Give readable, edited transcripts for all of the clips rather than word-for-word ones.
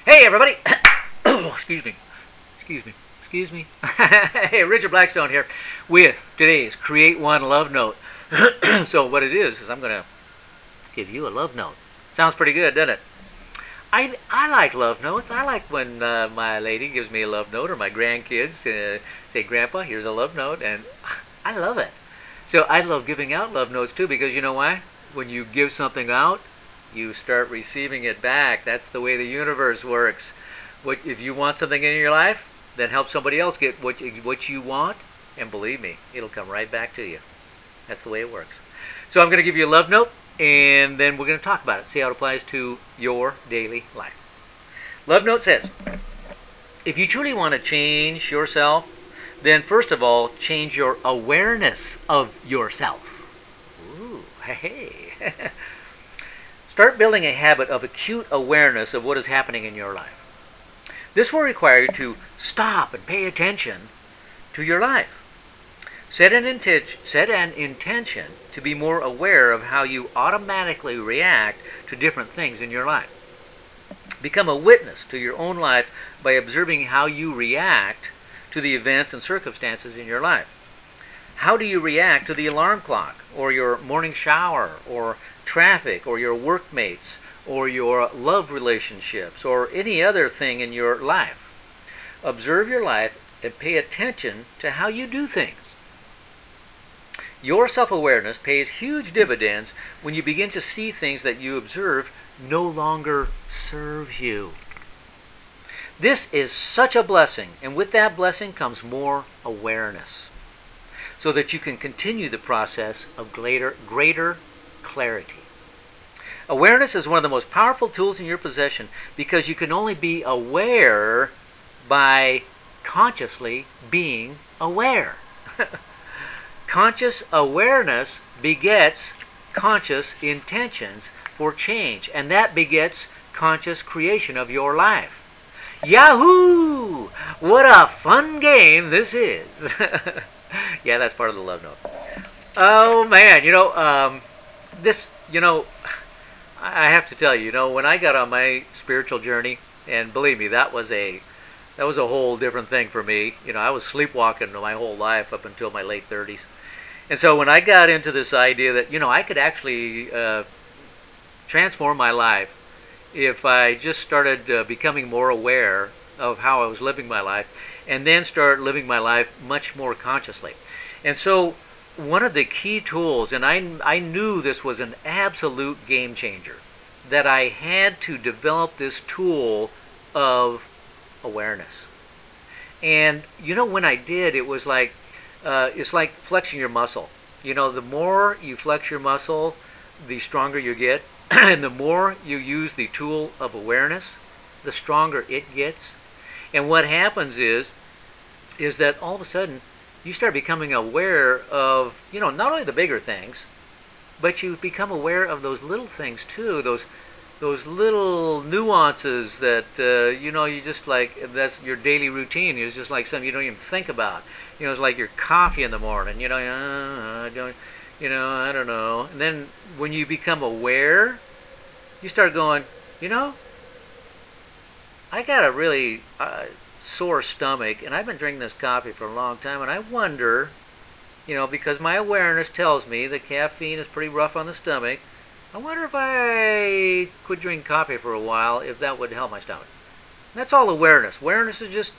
Hey, everybody. Oh, excuse me. Excuse me. Excuse me. Hey, Richard Blackstone here with today's Create One Love Note. So what it is I'm going to give you a love note. Sounds pretty good, doesn't it? I like love notes. I like when my lady gives me a love note, or my grandkids say, Grandpa, here's a love note, and I love it. So I love giving out love notes too, because you know why? When you give something out, you start receiving it back. That's the way the universe works. If you want something in your life, then help somebody else get what you want, and believe me, it'll come right back to you. That's the way it works. So I'm going to give you a love note, and then we're going to talk about it, see how it applies to your daily life. Love note says, if you truly want to change yourself, then first of all, change your awareness of yourself. Ooh, hey. Start building a habit of acute awareness of what is happening in your life. This will require you to stop and pay attention to your life. Set an intention to be more aware of how you automatically react to different things in your life. Become a witness to your own life by observing how you react to the events and circumstances in your life. How do you react to the alarm clock, or your morning shower, or traffic, or your workmates, or your love relationships, or any other thing in your life? Observe your life and pay attention to how you do things. Your self-awareness pays huge dividends when you begin to see things that you observe no longer serve you. This is such a blessing, and with that blessing comes more awareness, so that you can continue the process of greater clarity. Awareness is one of the most powerful tools in your possession, because you can only be aware by consciously being aware. Conscious awareness begets conscious intentions for change, and that begets conscious creation of your life. Yahoo! What a fun game this is. Yeah, that's part of the love note. Oh, man, I have to tell you, when I got on my spiritual journey, and believe me, that was a whole different thing for me. I was sleepwalking my whole life up until my late 30s. And so when I got into this idea that, I could actually transform my life if I just started becoming more aware of how I was living my life, and then start living my life much more consciously. And so one of the key tools, and I knew this was an absolute game changer, that I had to develop this tool of awareness. And when I did, it was like it's like flexing your muscle. The more you flex your muscle, the stronger you get. And the more you use the tool of awareness, the stronger it gets. And what happens is that all of a sudden you start becoming aware of, not only the bigger things, but you become aware of those little things too, those little nuances that, you just like, that's your daily routine. It's just like something you don't even think about. It's like your coffee in the morning, I don't know. And then when you become aware, you start going, I got a really sore stomach, and I've been drinking this coffee for a long time, and I wonder, because my awareness tells me that caffeine is pretty rough on the stomach, I wonder if I could drink coffee for a while, if that would help my stomach. And that's all awareness. Awareness is just,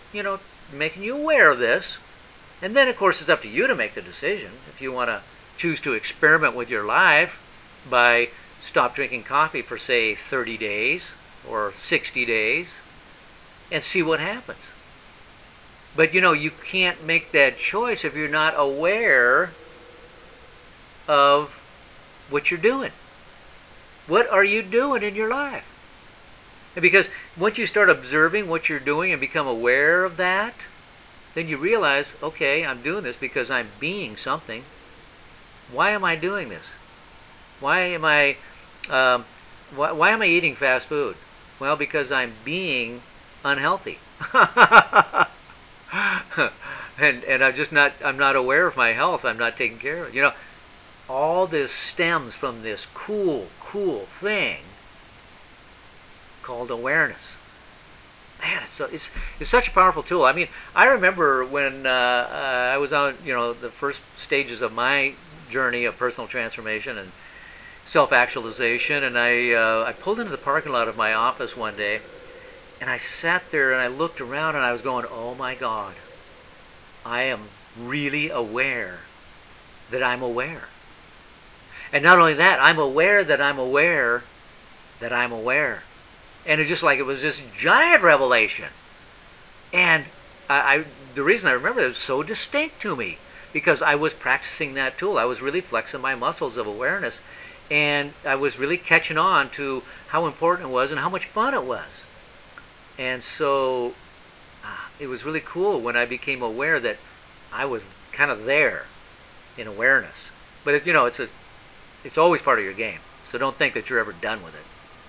making you aware of this. And then, of course, it's up to you to make the decision. If you want to choose to experiment with your life by stop drinking coffee for, say, 30 days or 60 days and see what happens. But, you can't make that choice if you're not aware of what you're doing. What are you doing in your life? And because once you start observing what you're doing and become aware of that, then you realize, okay, I'm doing this because I'm being something. Why am I doing this? Why am I eating fast food? Well, because I'm being unhealthy. and I'm not aware of my health. I'm not taking care of it. All this stems from this cool thing called awareness. So it's such a powerful tool. I mean, I remember when I was on the first stages of my journey of personal transformation and self-actualization, and I pulled into the parking lot of my office one day, and I sat there and I looked around and I was going, oh my God, I am really aware that I'm aware. And not only that, I'm aware that I'm aware that I'm aware. And it's just like it was this giant revelation. And the reason I remember it was so distinct to me, because I was practicing that tool. I was really flexing my muscles of awareness, and I was really catching on to how important it was and how much fun it was. And so it was really cool when I became aware that I was kind of there in awareness. But it's always part of your game. So don't think that you're ever done with it.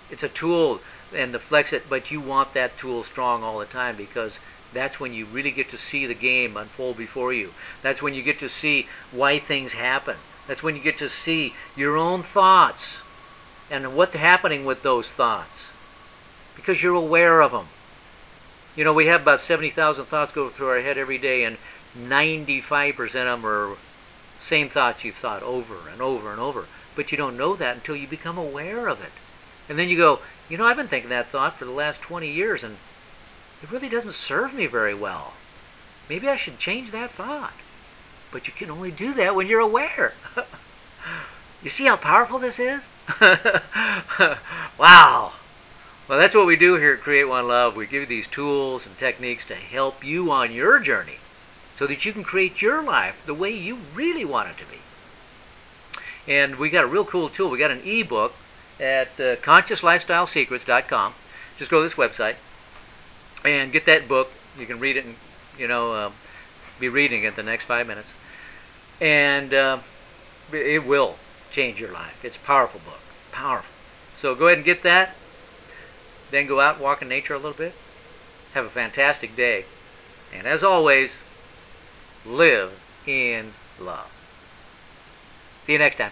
It's a tool and to flex it, but you want that tool strong all the time, because that's when you really get to see the game unfold before you. That's when you get to see why things happen. That's when you get to see your own thoughts and what's happening with those thoughts, because you're aware of them. We have about 70,000 thoughts go through our head every day, and 95% of them are same thoughts you've thought over and over and over. But you don't know that until you become aware of it. And then you go, I've been thinking that thought for the last 20 years, and it really doesn't serve me very well. Maybe I should change that thought. But you can only do that when you're aware. You see how powerful this is? Wow. Well, that's what we do here at Create One Love. We give you these tools and techniques to help you on your journey so that you can create your life the way you really want it to be. And we got a real cool tool. We got an ebook at consciouslifestylesecrets.com. Just go to this website and get that book. You can read it and be reading it the next 5 minutes, and it will change your life. It's a powerful book, powerful. So go ahead and get that. Then go out and walk in nature a little bit. Have a fantastic day, and as always, live in love. See you next time.